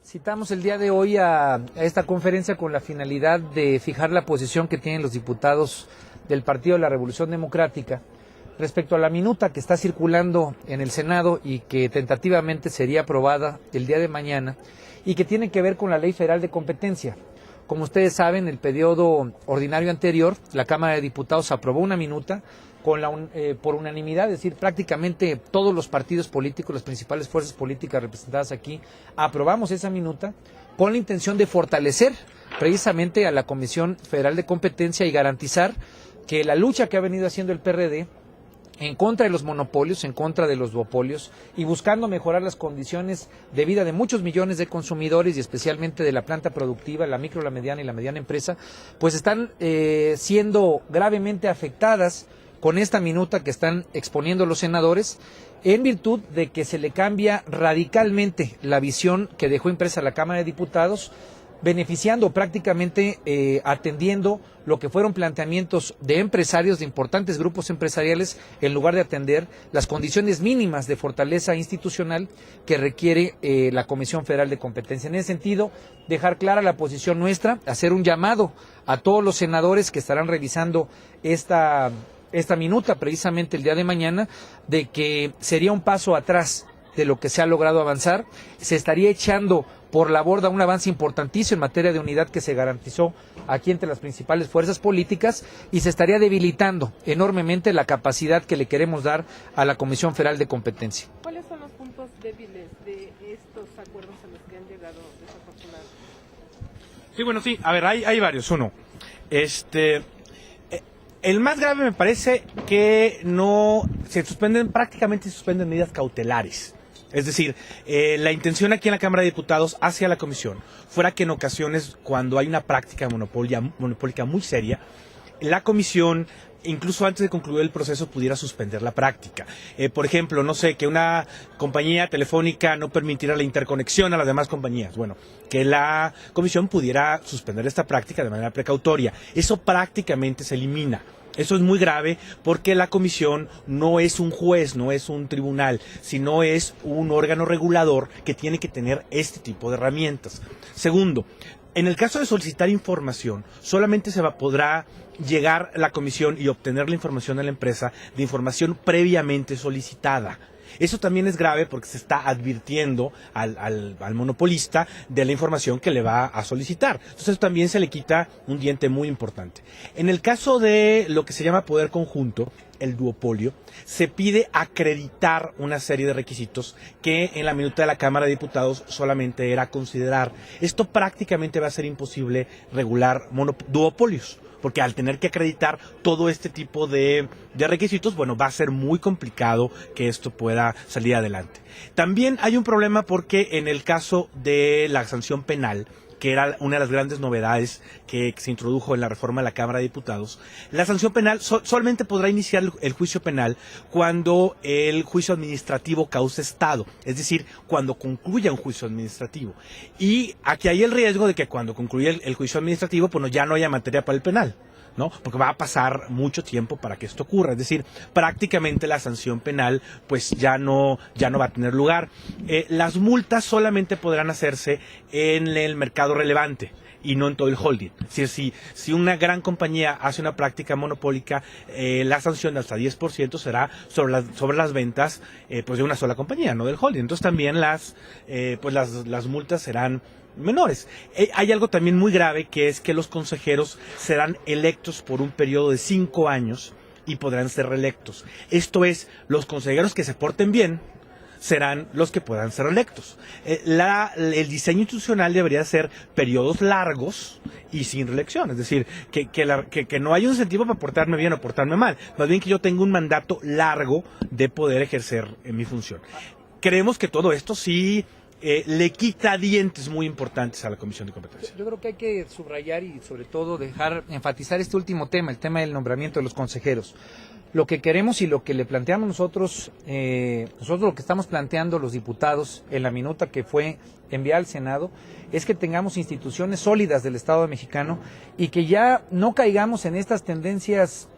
Citamos el día de hoy a esta conferencia con la finalidad de fijar la posición que tienen los diputados del Partido de la Revolución Democrática respecto a la minuta que está circulando en el Senado y que tentativamente sería aprobada el día de mañana y que tiene que ver con la Ley Federal de Competencia. Como ustedes saben, el periodo ordinario anterior, la Cámara de Diputados aprobó una minuta por unanimidad, es decir, prácticamente todos los partidos políticos, las principales fuerzas políticas representadas aquí, aprobamos esa minuta con la intención de fortalecer precisamente a la Comisión Federal de Competencia y garantizar que la lucha que ha venido haciendo el PRD en contra de los monopolios, en contra de los duopolios y buscando mejorar las condiciones de vida de muchos millones de consumidores y especialmente de la planta productiva, la micro, la mediana y la mediana empresa, pues están siendo gravemente afectadas con esta minuta que están exponiendo los senadores en virtud de que se le cambia radicalmente la visión que dejó impresa la Cámara de Diputados, beneficiando prácticamente, atendiendo lo que fueron planteamientos de empresarios, de importantes grupos empresariales, en lugar de atender las condiciones mínimas de fortaleza institucional que requiere la Comisión Federal de Competencia. En ese sentido, dejar clara la posición nuestra, hacer un llamado a todos los senadores que estarán revisando esta minuta precisamente el día de mañana, de que sería un paso atrás de lo que se ha logrado avanzar, se estaría echando por la borda un avance importantísimo en materia de unidad que se garantizó aquí entre las principales fuerzas políticas y se estaría debilitando enormemente la capacidad que le queremos dar a la Comisión Federal de Competencia. ¿Cuáles son los puntos débiles de estos acuerdos a los que han llegado desafortunadamente? Sí, bueno, sí, a ver, hay varios. Uno, el más grave me parece que prácticamente se suspenden medidas cautelares. Es decir, la intención aquí en la Cámara de Diputados hacia la Comisión fuera que en ocasiones, cuando hay una práctica monopólica muy seria, la Comisión, incluso antes de concluir el proceso, pudiera suspender la práctica. Por ejemplo, no sé, que una compañía telefónica no permitiera la interconexión a las demás compañías. Bueno, que la Comisión pudiera suspender esta práctica de manera precautoria. Eso prácticamente se elimina. Eso es muy grave porque la Comisión no es un juez, no es un tribunal, sino es un órgano regulador que tiene que tener este tipo de herramientas. Segundo, en el caso de solicitar información, solamente podrá llegar la Comisión y obtener la información de la empresa de información previamente solicitada. Eso también es grave porque se está advirtiendo al monopolista de la información que le va a solicitar. Entonces también se le quita un diente muy importante. En el caso de lo que se llama poder conjunto, el duopolio, se pide acreditar una serie de requisitos que en la minuta de la Cámara de Diputados solamente era considerar. Esto prácticamente va a ser imposible regular duopolios, porque al tener que acreditar todo este tipo de requisitos, bueno, va a ser muy complicado que esto pueda salir adelante. También hay un problema porque en el caso de la sanción penal, que era una de las grandes novedades que se introdujo en la reforma de la Cámara de Diputados, la sanción penal solamente podrá iniciar el juicio penal cuando el juicio administrativo cause estado, es decir, cuando concluya un juicio administrativo. Y aquí hay el riesgo de que cuando concluya el juicio administrativo, pues ya no haya materia para el penal, ¿no? Porque va a pasar mucho tiempo para que esto ocurra, es decir, prácticamente la sanción penal pues ya no va a tener lugar. Las multas solamente podrán hacerse en el mercado relevante y no en todo el holding. Es decir, si una gran compañía hace una práctica monopólica, la sanción de hasta 10% será sobre las ventas pues de una sola compañía, no del holding. Entonces también las multas serán menores. Hay algo también muy grave, que es que los consejeros serán electos por un periodo de 5 años y podrán ser reelectos. Esto es, los consejeros que se porten bien serán los que puedan ser electos. El diseño institucional debería ser periodos largos y sin reelección, es decir, que no haya un incentivo para portarme bien o portarme mal, más bien que yo tenga un mandato largo de poder ejercer mi función. Creemos que todo esto sí le quita dientes muy importantes a la Comisión de Competencia. Yo creo que hay que subrayar y sobre todo enfatizar este último tema, el tema del nombramiento de los consejeros. Lo que queremos y lo que le planteamos nosotros lo que estamos planteando los diputados en la minuta que fue enviada al Senado, es que tengamos instituciones sólidas del Estado mexicano y que ya no caigamos en estas tendencias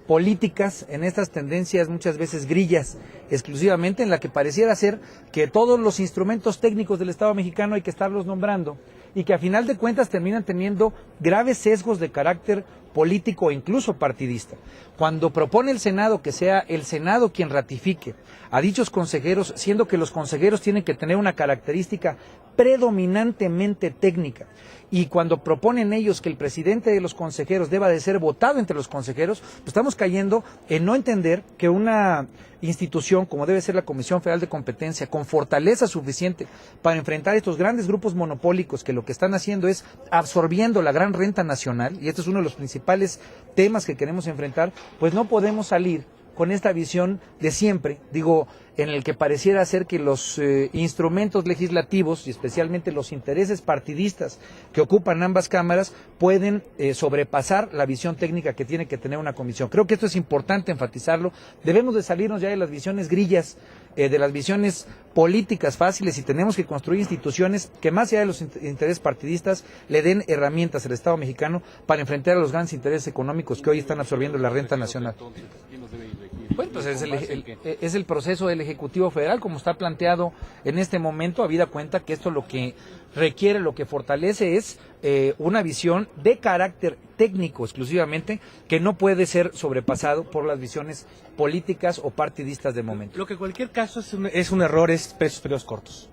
políticas, en estas tendencias muchas veces grillas, exclusivamente en la que pareciera ser que todos los instrumentos técnicos del Estado mexicano hay que estarlos nombrando y que a final de cuentas terminan teniendo graves sesgos de carácter político e incluso partidista. Cuando propone el Senado que sea el Senado quien ratifique a dichos consejeros, siendo que los consejeros tienen que tener una característica predominantemente técnica, y cuando proponen ellos que el presidente de los consejeros deba de ser votado entre los consejeros, pues estamos cayendo en no entender que una institución como debe ser la Comisión Federal de Competencia, con fortaleza suficiente para enfrentar estos grandes grupos monopólicos que lo que están haciendo es absorbiendo la gran renta nacional, y este es uno de los principales temas que queremos enfrentar, pues no podemos salir con esta visión de siempre, en el que pareciera ser que los instrumentos legislativos y especialmente los intereses partidistas que ocupan ambas cámaras pueden sobrepasar la visión técnica que tiene que tener una comisión. Creo que esto es importante enfatizarlo. Debemos de salirnos ya de las visiones grillas, de las visiones políticas fáciles, y tenemos que construir instituciones que más allá de los intereses partidistas le den herramientas al Estado mexicano para enfrentar a los grandes intereses económicos que hoy están absorbiendo la renta nacional. Bueno, pues es el proceso del Ejecutivo Federal, como está planteado en este momento, habida cuenta que esto lo que requiere, lo que fortalece es una visión de carácter técnico exclusivamente, que no puede ser sobrepasado por las visiones políticas o partidistas de momento. Lo que en cualquier caso es un error es periodos cortos.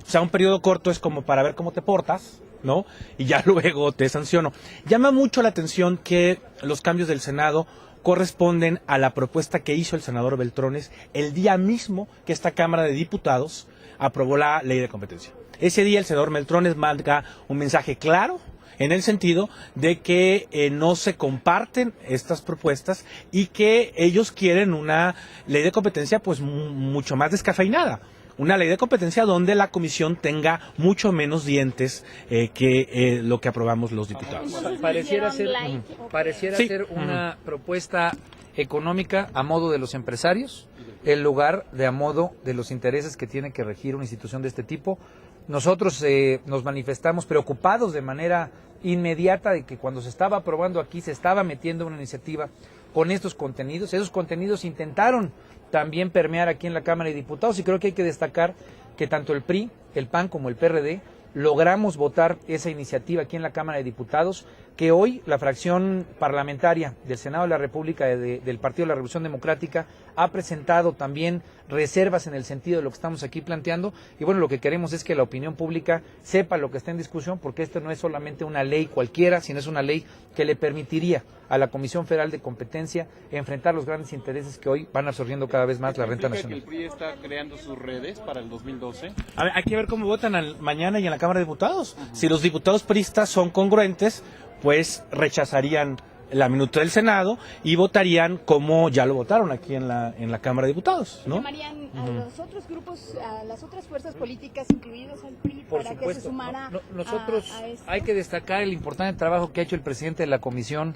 O sea, un periodo corto es como para ver cómo te portas, ¿no? Y ya luego te sanciono. Llama mucho la atención que los cambios del Senado corresponden a la propuesta que hizo el senador Beltrones el día mismo que esta Cámara de Diputados aprobó la ley de competencia. Ese día el senador Beltrones manda un mensaje claro en el sentido de que no se comparten estas propuestas y que ellos quieren una ley de competencia pues mucho más descafeinada. Una ley de competencia donde la comisión tenga mucho menos dientes que lo que aprobamos los diputados. Pareciera ser una propuesta económica a modo de los empresarios, en lugar de a modo de los intereses que tiene que regir una institución de este tipo. Nosotros nos manifestamos preocupados de manera inmediata de que cuando se estaba aprobando aquí se estaba metiendo una iniciativa con estos contenidos. Esos contenidos intentaron también permear aquí en la Cámara de Diputados, y creo que hay que destacar que tanto el PRI, el PAN como el PRD logramos votar esa iniciativa aquí en la Cámara de Diputados, que hoy la fracción parlamentaria del Senado de la República del Partido de la Revolución Democrática ha presentado también reservas en el sentido de lo que estamos aquí planteando, y bueno, lo que queremos es que la opinión pública sepa lo que está en discusión, porque esto no es solamente una ley cualquiera, sino es una ley que le permitiría a la Comisión Federal de Competencia enfrentar los grandes intereses que hoy van absorbiendo cada vez más la renta nacional. ¿Que el PRI está creando sus redes para el 2012? A ver, hay que ver cómo votan mañana y en la Cámara de Diputados. Si los diputados priistas son congruentes, pues rechazarían la minuta del Senado y votarían como ya lo votaron aquí en la Cámara de Diputados, ¿no? ¿Llamarían a los otros grupos, a las otras fuerzas políticas, incluidos al PRI, Por para supuesto. que se sumara Nosotros a esto? hay que destacar el importante trabajo que ha hecho el presidente de la Comisión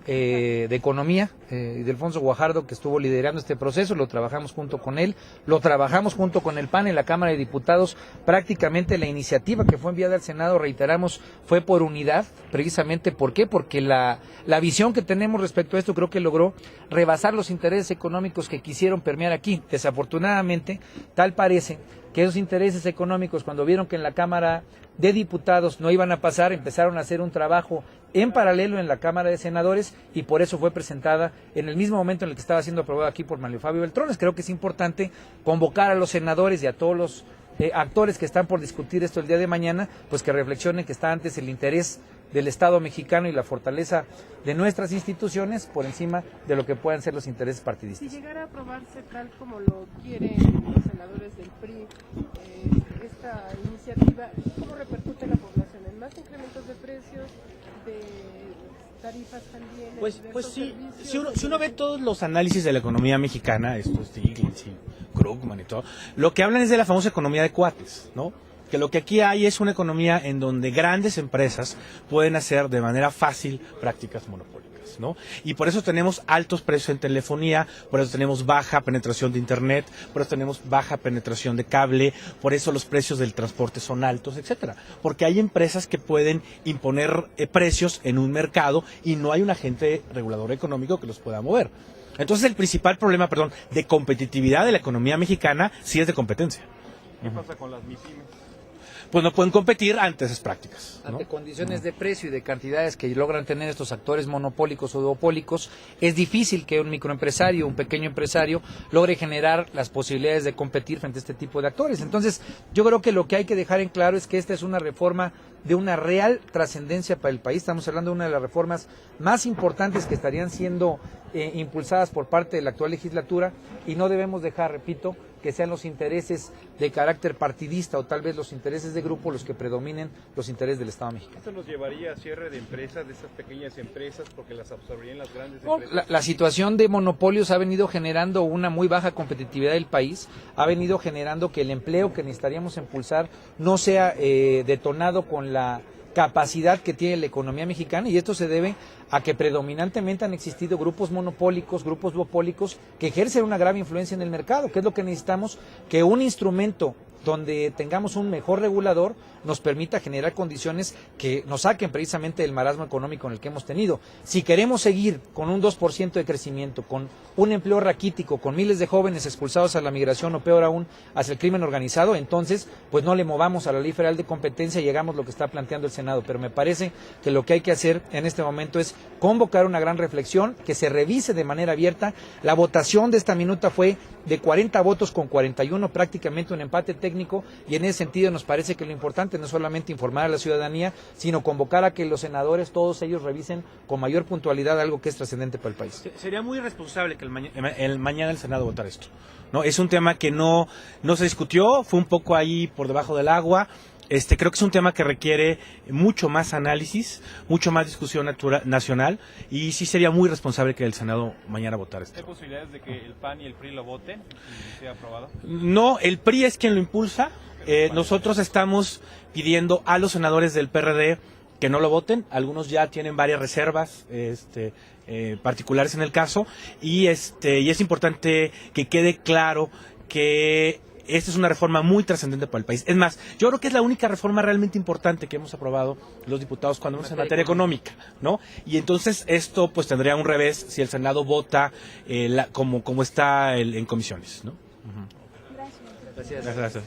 de Economía, Ildefonso Guajardo, que estuvo liderando este proceso. Lo trabajamos junto con él, lo trabajamos junto con el PAN en la Cámara de Diputados. Prácticamente la iniciativa que fue enviada al Senado, reiteramos, fue por unidad, precisamente. ¿Por qué? Porque la visión que tenemos respecto a esto creo que logró rebasar los intereses económicos que quisieron permear aquí. Desafortunadamente, tal parece que esos intereses económicos, cuando vieron que en la Cámara de Diputados no iban a pasar, empezaron a hacer un trabajo en paralelo en la Cámara de Senadores, y por eso fue presentada en el mismo momento en el que estaba siendo aprobada aquí por Mario Fabio Beltrones. Creo que es importante convocar a los senadores y a todos los actores que están por discutir esto el día de mañana, pues que reflexionen que está antes el interés del Estado mexicano y la fortaleza de nuestras instituciones por encima de lo que puedan ser los intereses partidistas. Si llegara a aprobarse tal como lo quieren los senadores del PRI, esta iniciativa, ¿cómo repercute en la población? ¿En más incrementos de precios, de tarifas también? Pues sí, si uno ve todos los análisis de la economía mexicana, esto es Stiglitz y Krugman y todo, lo que hablan es de la famosa economía de cuates, ¿no? Que lo que aquí hay es una economía en donde grandes empresas pueden hacer de manera fácil prácticas monopólicas, ¿no? Y por eso tenemos altos precios en telefonía, por eso tenemos baja penetración de internet, por eso tenemos baja penetración de cable, por eso los precios del transporte son altos, etcétera. Porque hay empresas que pueden imponer precios en un mercado y no hay un agente regulador económico que los pueda mover. Entonces el principal problema, de competitividad de la economía mexicana sí es de competencia. ¿Qué pasa con las MIPYMES? Pues no pueden competir ante esas prácticas, ¿no? Ante condiciones de precio y de cantidades que logran tener estos actores monopólicos o duopólicos, es difícil que un microempresario, un pequeño empresario, logre generar las posibilidades de competir frente a este tipo de actores. Entonces, yo creo que lo que hay que dejar en claro es que esta es una reforma de una real trascendencia para el país. Estamos hablando de una de las reformas más importantes que estarían siendo impulsadas por parte de la actual legislatura, y no debemos dejar, repito, que sean los intereses de carácter partidista o tal vez los intereses de grupo los que predominen los intereses del Estado mexicano. ¿Esto nos llevaría a cierre de empresas, de esas pequeñas empresas, porque las absorberían las grandes No, empresas? la situación de monopolios ha venido generando una muy baja competitividad del país, ha venido generando que el empleo que necesitaríamos impulsar no sea detonado con la capacidad que tiene la economía mexicana, y esto se debe a que predominantemente han existido grupos monopólicos, grupos duopólicos que ejercen una grave influencia en el mercado, que es lo que necesitamos, que un instrumento donde tengamos un mejor regulador nos permita generar condiciones que nos saquen precisamente del marasmo económico en el que hemos tenido. Si queremos seguir con un 2% de crecimiento, con un empleo raquítico, con miles de jóvenes expulsados a la migración o peor aún hacia el crimen organizado, entonces pues no le movamos a la Ley Federal de Competencia y hagamos lo que está planteando el Senado. Pero me parece que lo que hay que hacer en este momento es convocar una gran reflexión, que se revise de manera abierta. La votación de esta minuta fue de 40 votos con 41, prácticamente un empate técnico, y en ese sentido nos parece que lo importante no es solamente informar a la ciudadanía, sino convocar a que los senadores, todos ellos, revisen con mayor puntualidad algo que es trascendente para el país. Sería muy irresponsable que mañana el Senado votara esto, ¿no? Es un tema que no se discutió, fue un poco ahí por debajo del agua. Creo que es un tema que requiere mucho más análisis, mucho más discusión nacional, y sí sería muy responsable que el Senado mañana votara esto. ¿Hay posibilidades de que el PAN y el PRI lo voten y sea aprobado? No, el PRI es quien lo impulsa. Nosotros estamos pidiendo a los senadores del PRD que no lo voten. Algunos ya tienen varias reservas particulares en el caso, y es importante que quede claro que esta es una reforma muy trascendente para el país. Es más, yo creo que es la única reforma realmente importante que hemos aprobado los diputados cuando vamos en materia económica, ¿no? Y entonces esto pues tendría un revés si el Senado vota como está en comisiones, ¿no? Gracias. Gracias.